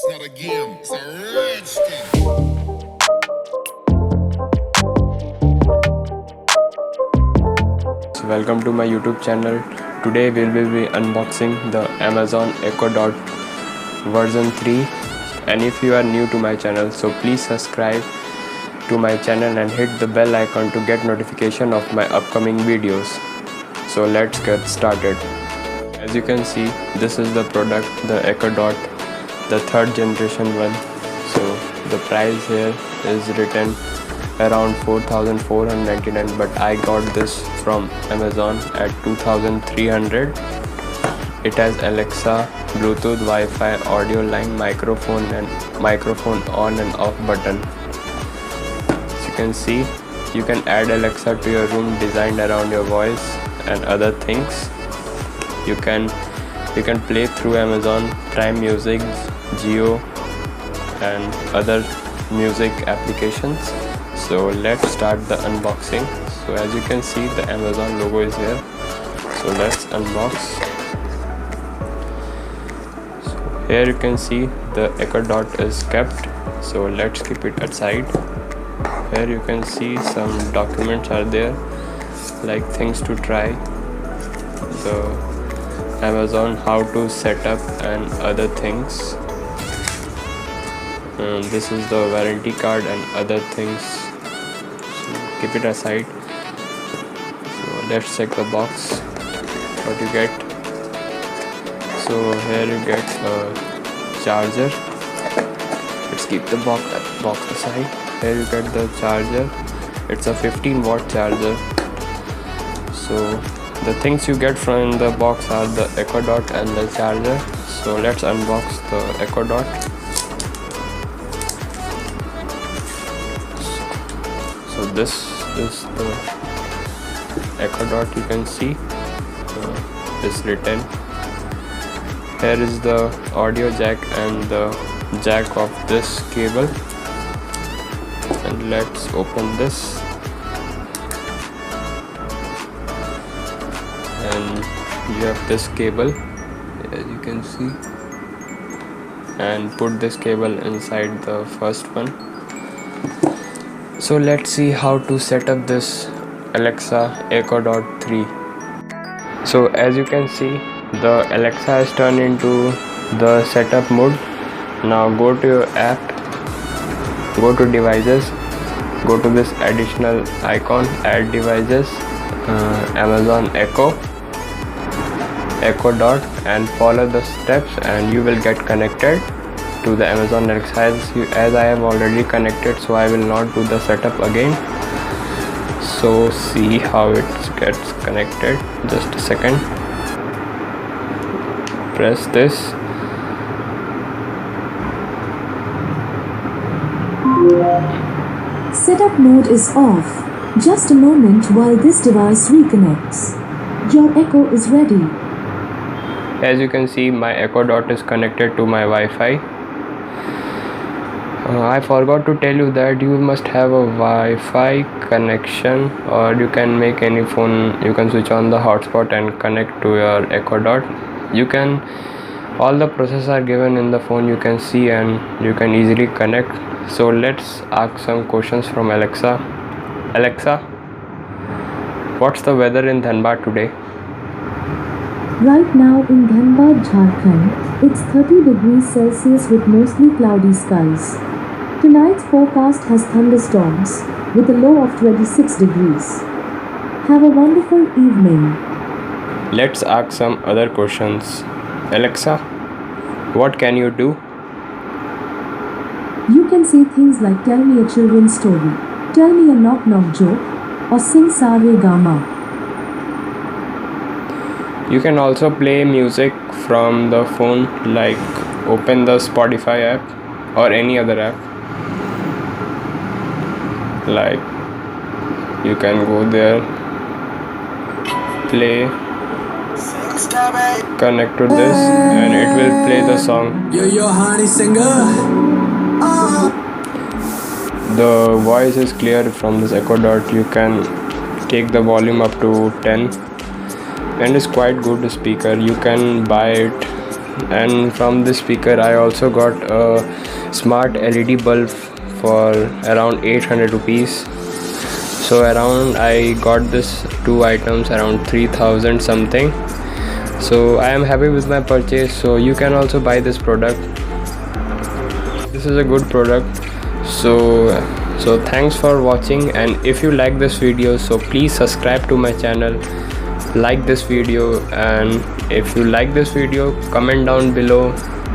not a game, it's a rich thing. Welcome to my YouTube channel. Today we will be unboxing the Amazon Echo Dot version 3, and if you are new to my channel, so please subscribe to my channel and hit the bell icon to get notification of my upcoming videos. So let's get started. As you can see, this is the product, the Echo Dot, the third generation one. So the price here is written around 4,499, but I got this from Amazon at 2,300. It has Alexa, Bluetooth, Wi-Fi, audio line, microphone and microphone on and off button. As you can see, you can add Alexa to your room designed around your voice and other things. You can play through Amazon Prime Music, Geo and other music applications. So let's start the unboxing. So as you can see, the Amazon logo is here. So let's unbox. So here you can see the Echo Dot is kept. So let's keep it aside. Here you can see some documents are there, like things to try, the Amazon how to set up and other things. This is the warranty card and other things. So keep it aside. So let's check the box. What you get? So here you get a charger. Let's keep the box aside. Here you get the charger. It's a 15-watt charger. So the things you get from the box are the Echo Dot and the charger. So let's unbox the Echo Dot. So this is the Echo Dot. You can see it's written. Here is the audio jack and the jack of this cable. And let's open this. And you have this cable, as you can see, and put this cable inside the first one. So let's see how to set up this Alexa Echo Dot 3. So as you can see, the Alexa has turned into the setup mode. Now go to your app, go to devices, go to this additional icon, add devices, Amazon Echo Dot, and follow the steps and you will get connected to the Amazon Alexa. As I am already connected, so I will not do the setup again. So see how it gets connected. Just a second. Press this. Setup mode is off. Just a moment while this device reconnects. Your Echo is ready. As you can see, my Echo Dot is connected to my Wi-Fi. I forgot to tell you that you must have a Wi-Fi connection, or you can make any phone. You can switch on the hotspot and connect to your Echo Dot. All the processes are given in the phone, you can see, and you can easily connect. So let's ask some questions from Alexa. Alexa, what's the weather in Dhanbad today? Right now in Dhanbad, Jharkhand, it's 30 degrees Celsius with mostly cloudy skies. Tonight's forecast has thunderstorms with a low of 26 degrees. Have a wonderful evening. Let's ask some other questions. Alexa, what can you do? You can say things like tell me a children's story, tell me a knock-knock joke, or sing Sa Re Ga Ma. You can also play music from the phone, like open the Spotify app or any other app. Like you can go there, play, connect to this, and it will play the song. Yo, honey singer. The voice is clear from this Echo Dot. You can take the volume up to 10, and it's quite good speaker. You can buy it And from this speaker I also got a smart LED bulb for around 800 rupees. So around I got this two items around 3000 something. So I am happy with my purchase. So you can also buy this product. This is a good product. So thanks for watching, and if you like this video, so please subscribe to my channel, like this video, and if you like this video, comment down below,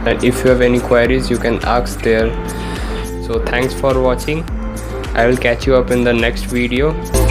and if you have any queries you can ask there. So thanks for watching. I will catch you up in the next video.